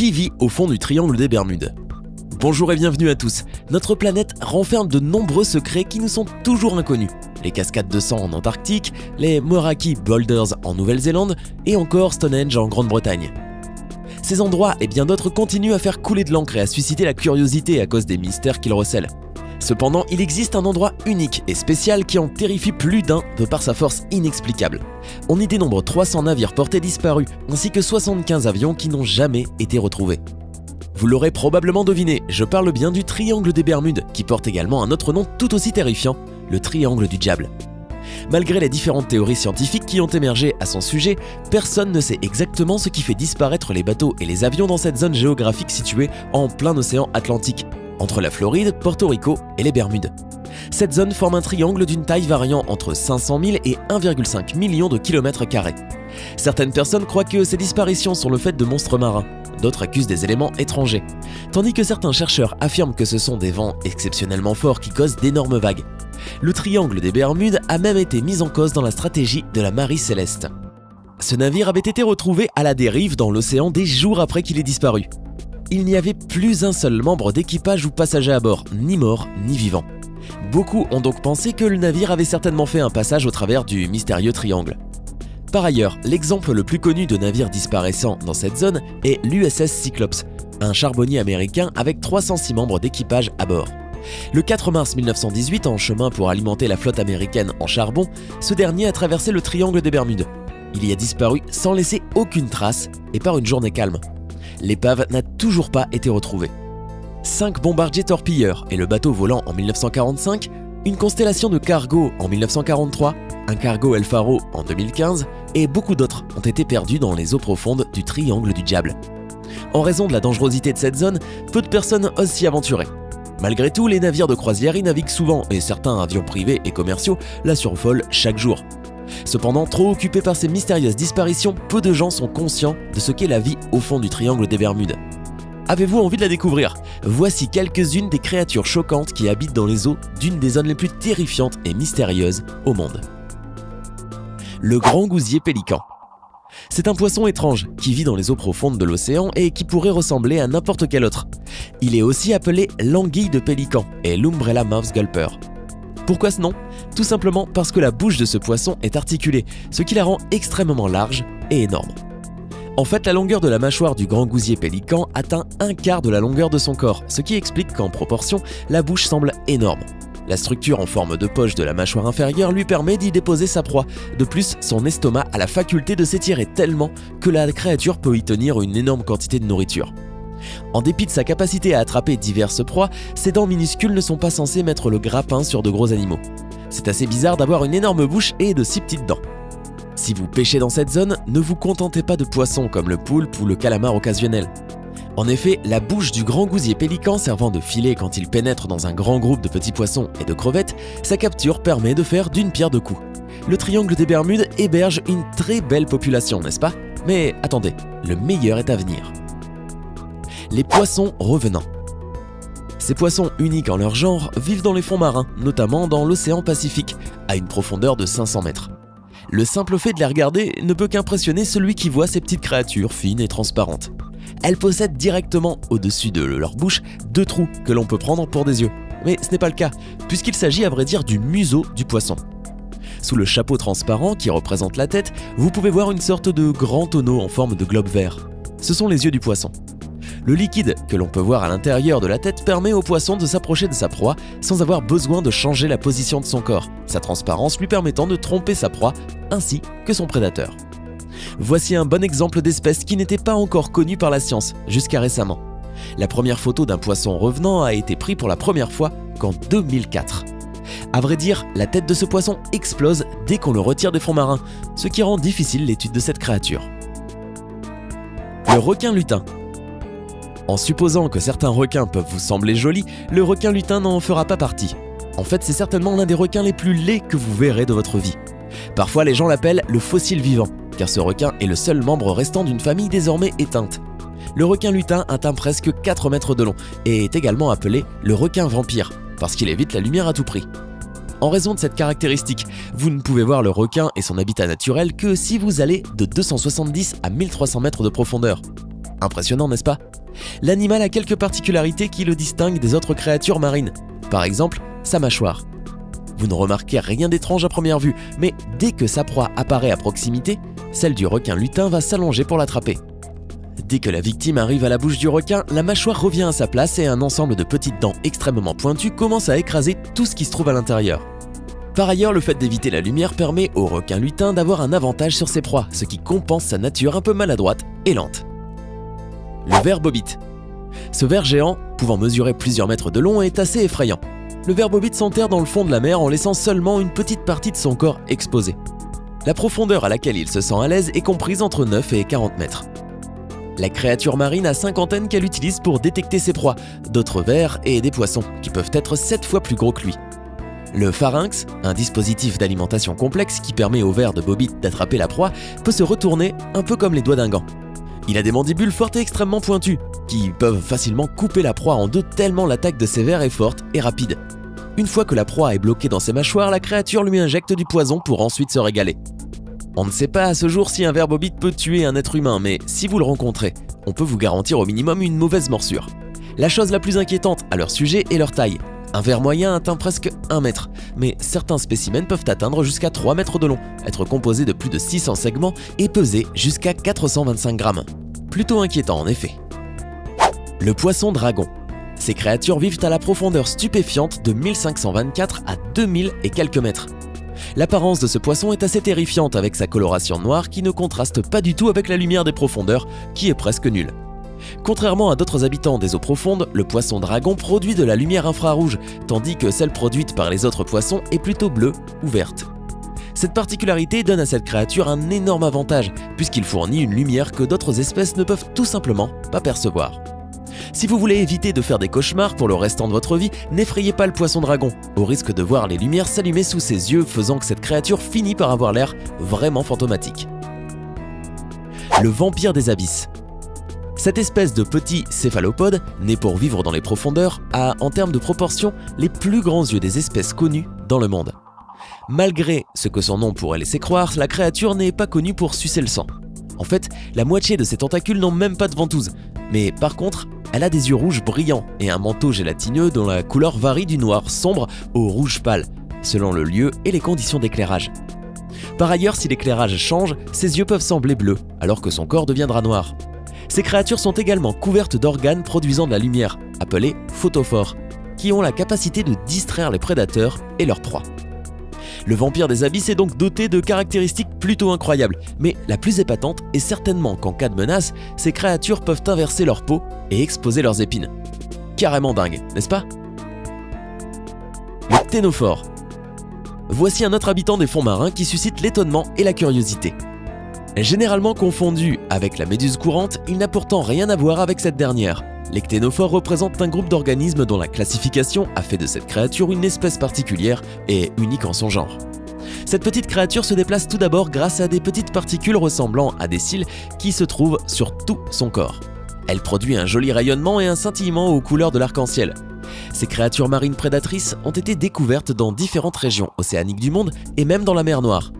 Qui vit au fond du triangle des Bermudes? Bonjour et bienvenue à tous. Notre planète renferme de nombreux secrets qui nous sont toujours inconnus. Les cascades de sang en Antarctique, les Moeraki Boulders en Nouvelle-Zélande et encore Stonehenge en Grande-Bretagne. Ces endroits et bien d'autres continuent à faire couler de l'encre et à susciter la curiosité à cause des mystères qu'ils recèlent. Cependant, il existe un endroit unique et spécial qui en terrifie plus d'un de par sa force inexplicable. On y dénombre 300 navires portés disparus ainsi que 75 avions qui n'ont jamais été retrouvés. Vous l'aurez probablement deviné, je parle bien du triangle des Bermudes qui porte également un autre nom tout aussi terrifiant, le triangle du diable. Malgré les différentes théories scientifiques qui ont émergé à son sujet, personne ne sait exactement ce qui fait disparaître les bateaux et les avions dans cette zone géographique située en plein océan Atlantique, entre la Floride, Porto Rico et les Bermudes. Cette zone forme un triangle d'une taille variant entre 500 000 et 1,5 million de kilomètres carrés. Certaines personnes croient que ces disparitions sont le fait de monstres marins, d'autres accusent des éléments étrangers, tandis que certains chercheurs affirment que ce sont des vents exceptionnellement forts qui causent d'énormes vagues. Le triangle des Bermudes a même été mis en cause dans la stratégie de la Marie Céleste. Ce navire avait été retrouvé à la dérive dans l'océan des jours après qu'il ait disparu. Il n'y avait plus un seul membre d'équipage ou passager à bord, ni mort ni vivant. Beaucoup ont donc pensé que le navire avait certainement fait un passage au travers du mystérieux triangle. Par ailleurs, l'exemple le plus connu de navire disparaissant dans cette zone est l'USS Cyclops, un charbonnier américain avec 306 membres d'équipage à bord. Le 4 mars 1918, en chemin pour alimenter la flotte américaine en charbon, ce dernier a traversé le triangle des Bermudes. Il y a disparu sans laisser aucune trace et par une journée calme. L'épave n'a toujours pas été retrouvée. 5 bombardiers torpilleurs et le bateau volant en 1945, une constellation de cargo en 1943, un cargo El Faro en 2015 et beaucoup d'autres ont été perdus dans les eaux profondes du triangle du diable. En raison de la dangerosité de cette zone, peu de personnes osent s'y aventurer. Malgré tout, les navires de croisière y naviguent souvent et certains avions privés et commerciaux la survolent chaque jour. Cependant, trop occupés par ces mystérieuses disparitions, peu de gens sont conscients de ce qu'est la vie au fond du triangle des Bermudes. Avez-vous envie de la découvrir? Voici quelques-unes des créatures choquantes qui habitent dans les eaux d'une des zones les plus terrifiantes et mystérieuses au monde. Le grand gousier pélican. C'est un poisson étrange qui vit dans les eaux profondes de l'océan et qui pourrait ressembler à n'importe quel autre. Il est aussi appelé l'anguille de pélican et l'Umbrella Mouth Gulper. Pourquoi ce nom? Tout simplement parce que la bouche de ce poisson est articulée, ce qui la rend extrêmement large et énorme. En fait, la longueur de la mâchoire du grand gousier pélican atteint un quart de la longueur de son corps, ce qui explique qu'en proportion, la bouche semble énorme. La structure en forme de poche de la mâchoire inférieure lui permet d'y déposer sa proie. De plus, son estomac a la faculté de s'étirer tellement que la créature peut y tenir une énorme quantité de nourriture. En dépit de sa capacité à attraper diverses proies, ses dents minuscules ne sont pas censées mettre le grappin sur de gros animaux. C'est assez bizarre d'avoir une énorme bouche et de si petites dents. Si vous pêchez dans cette zone, ne vous contentez pas de poissons comme le poulpe ou le calamar occasionnel. En effet, la bouche du grand gousier pélican servant de filet quand il pénètre dans un grand groupe de petits poissons et de crevettes, sa capture permet de faire d'une pierre deux coups. Le triangle des Bermudes héberge une très belle population, n'est-ce pas? Mais attendez, le meilleur est à venir. Les poissons revenants. Ces poissons uniques en leur genre vivent dans les fonds marins, notamment dans l'océan Pacifique, à une profondeur de 500 mètres. Le simple fait de les regarder ne peut qu'impressionner celui qui voit ces petites créatures fines et transparentes. Elles possèdent directement au-dessus de leur bouche 2 trous que l'on peut prendre pour des yeux. Mais ce n'est pas le cas, puisqu'il s'agit à vrai dire du museau du poisson. Sous le chapeau transparent qui représente la tête, vous pouvez voir une sorte de grand tonneau en forme de globe vert. Ce sont les yeux du poisson. Le liquide que l'on peut voir à l'intérieur de la tête permet au poisson de s'approcher de sa proie sans avoir besoin de changer la position de son corps, sa transparence lui permettant de tromper sa proie ainsi que son prédateur. Voici un bon exemple d'espèce qui n'était pas encore connue par la science jusqu'à récemment. La première photo d'un poisson revenant a été prise pour la première fois qu'en 2004. À vrai dire, la tête de ce poisson explose dès qu'on le retire des fonds marins, ce qui rend difficile l'étude de cette créature. Le requin lutin. En supposant que certains requins peuvent vous sembler jolis, le requin lutin n'en fera pas partie. En fait, c'est certainement l'un des requins les plus laids que vous verrez de votre vie. Parfois, les gens l'appellent le fossile vivant, car ce requin est le seul membre restant d'une famille désormais éteinte. Le requin lutin atteint presque 4 mètres de long et est également appelé le requin vampire, parce qu'il évite la lumière à tout prix. En raison de cette caractéristique, vous ne pouvez voir le requin et son habitat naturel que si vous allez de 270 à 1300 mètres de profondeur. Impressionnant, n'est-ce pas? L'animal a quelques particularités qui le distinguent des autres créatures marines. Par exemple, sa mâchoire. Vous ne remarquez rien d'étrange à première vue, mais dès que sa proie apparaît à proximité, celle du requin lutin va s'allonger pour l'attraper. Dès que la victime arrive à la bouche du requin, la mâchoire revient à sa place et un ensemble de petites dents extrêmement pointues commence à écraser tout ce qui se trouve à l'intérieur. Par ailleurs, le fait d'éviter la lumière permet au requin lutin d'avoir un avantage sur ses proies, ce qui compense sa nature un peu maladroite et lente. Le ver bobite. Ce ver géant, pouvant mesurer plusieurs mètres de long, est assez effrayant. Le ver bobite s'enterre dans le fond de la mer en laissant seulement une petite partie de son corps exposée. La profondeur à laquelle il se sent à l'aise est comprise entre 9 et 40 mètres. La créature marine a 5 antennes qu'elle utilise pour détecter ses proies, d'autres vers et des poissons qui peuvent être 7 fois plus gros que lui. Le pharynx, un dispositif d'alimentation complexe qui permet au ver de bobite d'attraper la proie, peut se retourner un peu comme les doigts d'un gant. Il a des mandibules fortes et extrêmement pointues, qui peuvent facilement couper la proie en deux tellement l'attaque de ces vers est forte et rapide. Une fois que la proie est bloquée dans ses mâchoires, la créature lui injecte du poison pour ensuite se régaler. On ne sait pas à ce jour si un ver bobite peut tuer un être humain, mais si vous le rencontrez, on peut vous garantir au minimum une mauvaise morsure. La chose la plus inquiétante à leur sujet est leur taille. Un ver moyen atteint presque 1 mètre, mais certains spécimens peuvent atteindre jusqu'à 3 mètres de long, être composés de plus de 600 segments et peser jusqu'à 425 grammes. Plutôt inquiétant en effet. Le poisson dragon. Ces créatures vivent à la profondeur stupéfiante de 1524 à 2000 et quelques mètres. L'apparence de ce poisson est assez terrifiante avec sa coloration noire qui ne contraste pas du tout avec la lumière des profondeurs qui est presque nulle. Contrairement à d'autres habitants des eaux profondes, le poisson dragon produit de la lumière infrarouge, tandis que celle produite par les autres poissons est plutôt bleue ou verte. Cette particularité donne à cette créature un énorme avantage, puisqu'il fournit une lumière que d'autres espèces ne peuvent tout simplement pas percevoir. Si vous voulez éviter de faire des cauchemars pour le restant de votre vie, n'effrayez pas le poisson dragon, au risque de voir les lumières s'allumer sous ses yeux, faisant que cette créature finit par avoir l'air vraiment fantomatique. Le vampire des abysses. Cette espèce de petit céphalopode, né pour vivre dans les profondeurs, a, en termes de proportions, les plus grands yeux des espèces connues dans le monde. Malgré ce que son nom pourrait laisser croire, la créature n'est pas connue pour sucer le sang. En fait, la moitié de ses tentacules n'ont même pas de ventouse, mais par contre, elle a des yeux rouges brillants et un manteau gélatineux dont la couleur varie du noir sombre au rouge pâle, selon le lieu et les conditions d'éclairage. Par ailleurs, si l'éclairage change, ses yeux peuvent sembler bleus, alors que son corps deviendra noir. Ces créatures sont également couvertes d'organes produisant de la lumière, appelés photophores, qui ont la capacité de distraire les prédateurs et leurs proies. Le vampire des abysses est donc doté de caractéristiques plutôt incroyables, mais la plus épatante est certainement qu'en cas de menace, ces créatures peuvent inverser leur peau et exposer leurs épines. Carrément dingue, n'est-ce pas? Le cténophore. Voici un autre habitant des fonds marins qui suscite l'étonnement et la curiosité. Généralement confondu avec la méduse courante, il n'a pourtant rien à voir avec cette dernière. Les cténophores représentent un groupe d'organismes dont la classification a fait de cette créature une espèce particulière et unique en son genre. Cette petite créature se déplace tout d'abord grâce à des petites particules ressemblant à des cils qui se trouvent sur tout son corps. Elle produit un joli rayonnement et un scintillement aux couleurs de l'arc-en-ciel. Ces créatures marines prédatrices ont été découvertes dans différentes régions océaniques du monde et même dans la mer Noire.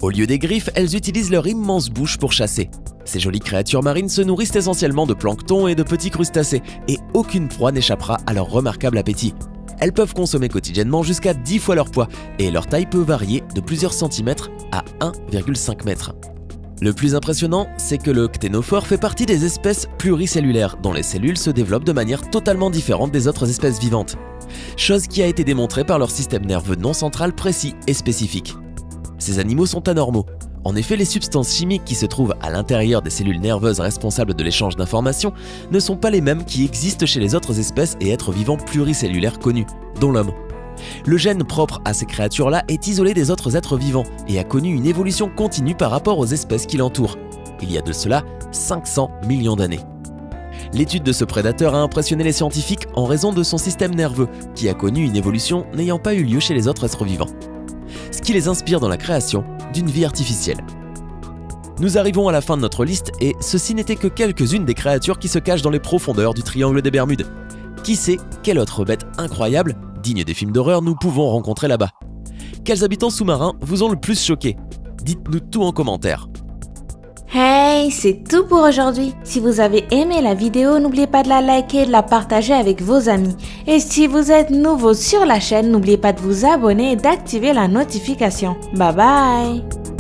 Au lieu des griffes, elles utilisent leur immense bouche pour chasser. Ces jolies créatures marines se nourrissent essentiellement de plancton et de petits crustacés, et aucune proie n'échappera à leur remarquable appétit. Elles peuvent consommer quotidiennement jusqu'à 10 fois leur poids, et leur taille peut varier de plusieurs centimètres à 1,5 m. Le plus impressionnant, c'est que le cténophore fait partie des espèces pluricellulaires, dont les cellules se développent de manière totalement différente des autres espèces vivantes. Chose qui a été démontrée par leur système nerveux non central précis et spécifique. Ces animaux sont anormaux. En effet, les substances chimiques qui se trouvent à l'intérieur des cellules nerveuses responsables de l'échange d'informations ne sont pas les mêmes qui existent chez les autres espèces et êtres vivants pluricellulaires connus, dont l'homme. Le gène propre à ces créatures-là est isolé des autres êtres vivants et a connu une évolution continue par rapport aux espèces qui l'entourent. Il y a de cela 500 millions d'années. L'étude de ce prédateur a impressionné les scientifiques en raison de son système nerveux, qui a connu une évolution n'ayant pas eu lieu chez les autres êtres vivants. Ce qui les inspire dans la création d'une vie artificielle. Nous arrivons à la fin de notre liste et ceci n'était que quelques-unes des créatures qui se cachent dans les profondeurs du triangle des Bermudes. Qui sait quelle autre bête incroyable, digne des films d'horreur, nous pouvons rencontrer là-bas? Quels habitants sous-marins vous ont le plus choqué? Dites-nous tout en commentaire. Hey, c'est tout pour aujourd'hui. Si vous avez aimé la vidéo, n'oubliez pas de la liker et de la partager avec vos amis. Et si vous êtes nouveau sur la chaîne, n'oubliez pas de vous abonner et d'activer la notification. Bye bye!